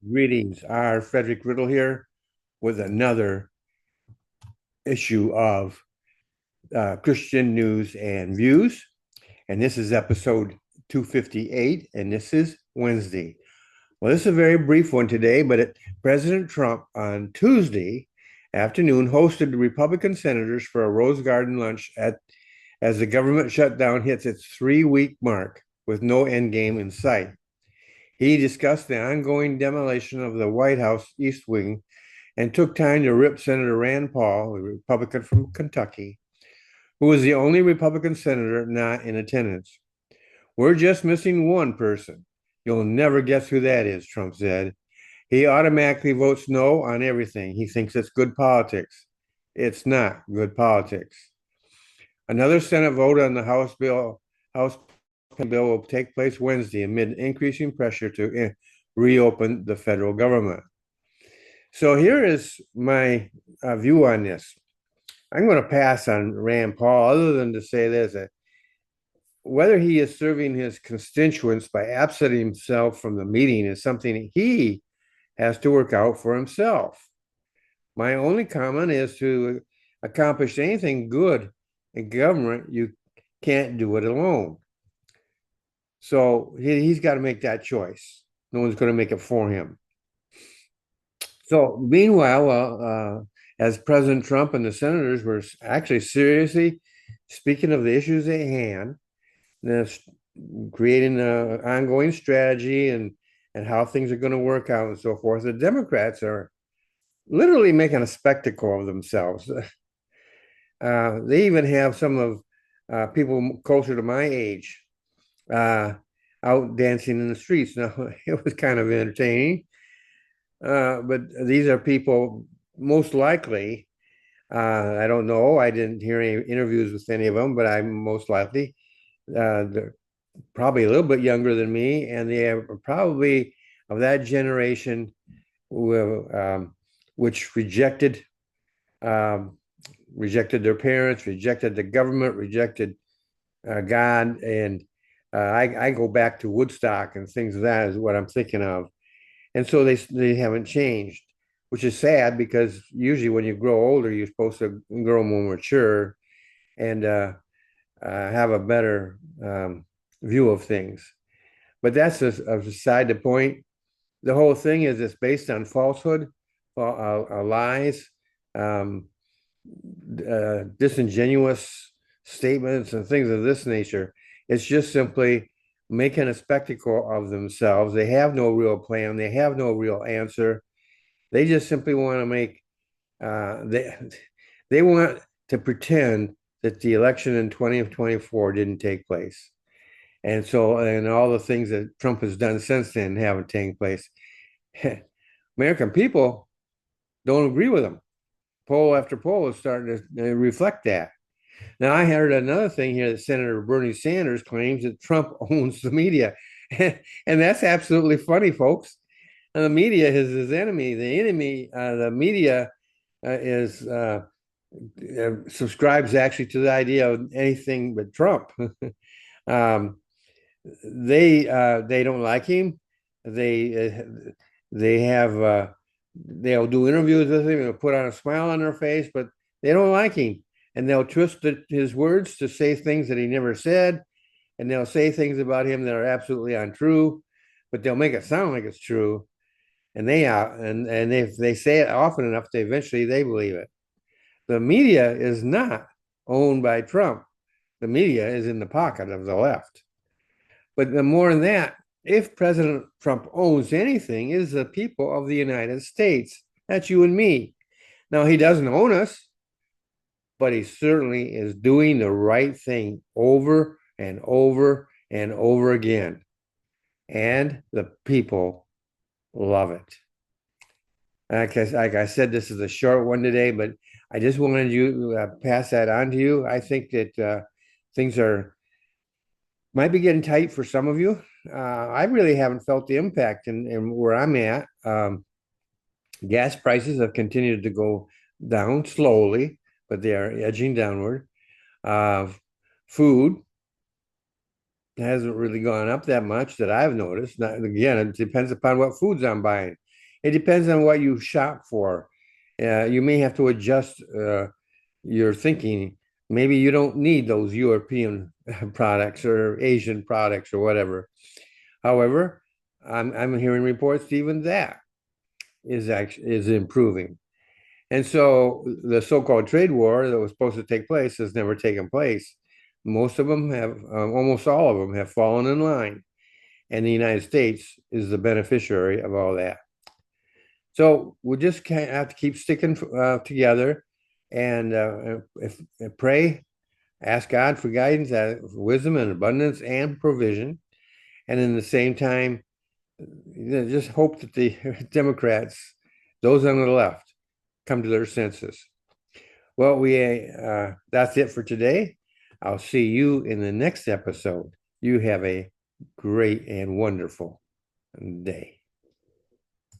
Greetings. Our Frederick Riddle here with another issue of Christian News and Views. And this is episode 258, and this is Wednesday. Well, this is a very brief one today, but President Trump on Tuesday afternoon hosted the Republican senators for a Rose Garden lunch as the government shutdown hits its 3-week mark with no end game in sight. He discussed the ongoing demolition of the White House East Wing and took time to rip Senator Rand Paul, a Republican from Kentucky, who was the only Republican senator not in attendance. We're just missing one person. You'll never guess who that is, Trump said. He automatically votes no on everything. He thinks it's good politics. It's not good politics. Another Senate vote on the House bill will take place Wednesday amid increasing pressure to reopen the federal government. So here is my view on this. I'm going to pass on Rand Paul, other than to say this: that whether he is serving his constituents by absenting himself from the meeting is something he has to work out for himself. My only comment is to accomplish anything good in government, you can't do it alone. So he's got to make that choice. No one's going to make it for him. So meanwhile, as President Trump and the senators were actually seriously speaking of the issues at hand, creating an ongoing strategy and how things are going to work out and so forth, the Democrats are literally making a spectacle of themselves. They even have some of people closer to my age out dancing in the streets. Now, it was kind of entertaining. But these are people most likely, I don't know, I didn't hear any interviews with any of them, but I'm most likely they're probably a little bit younger than me, and they are probably of that generation which um, rejected their parents, rejected the government, rejected God, and I go back to Woodstock and things of that is what I'm thinking of. And so they haven't changed, which is sad because usually when you grow older, you're supposed to grow more mature and have a better view of things. But that's a side to point. The whole thing is it's based on falsehood, lies, um, disingenuous statements, and things of this nature. It's just simply making a spectacle of themselves. They have no real plan. They have no real answer. They just simply want to make they want to pretend that the election in 2024 didn't take place. And so, and all the things that Trump has done since then haven't taken place. American people don't agree with him. Poll after poll is starting to reflect that. Now, I heard another thing here that Senator Bernie Sanders claims that Trump owns the media. And that's absolutely funny, folks. And the media is his enemy. The media is subscribes actually to the idea of anything but Trump. um, they don't like him. They have they'll do interviews with him and put on a smile on their face, but they don't like him, and they'll twist his words to say things that he never said, and they'll say things about him that are absolutely untrue, but they'll make it sound like it's true, and and if they say it often enough, they believe it. The media is not owned by Trump. The media is in the pocket of the left. But the more than that, if President Trump owns anything, it is the people of the United States. That's you and me. Now, he doesn't own us, but he certainly is doing the right thing over and over and over again. And the people love it. Like I said, this is a short one today, but I just wanted you to pass that on to you. I think that things are might be getting tight for some of you. I really haven't felt the impact in where I'm at. Gas prices have continued to go down slowly, but they are edging downward. Uh, Food hasn't really gone up that much that I've noticed. Not, again, it depends upon what foods I'm buying. It depends on what you shop for. You may have to adjust your thinking. Maybe you don't need those European products or Asian products or whatever. However, I'm hearing reports even that is improving. And so the so-called trade war that was supposed to take place has never taken place. Most of them have, almost all of them have fallen in line, and the United States is the beneficiary of all that. So we just can't have to keep sticking together and pray, ask God for guidance, wisdom, and abundance and provision, and in the same time, just hope that the Democrats, those on the left, come to their senses. Well, we that's it for today. I'll see you in the next episode. You have a great and wonderful day.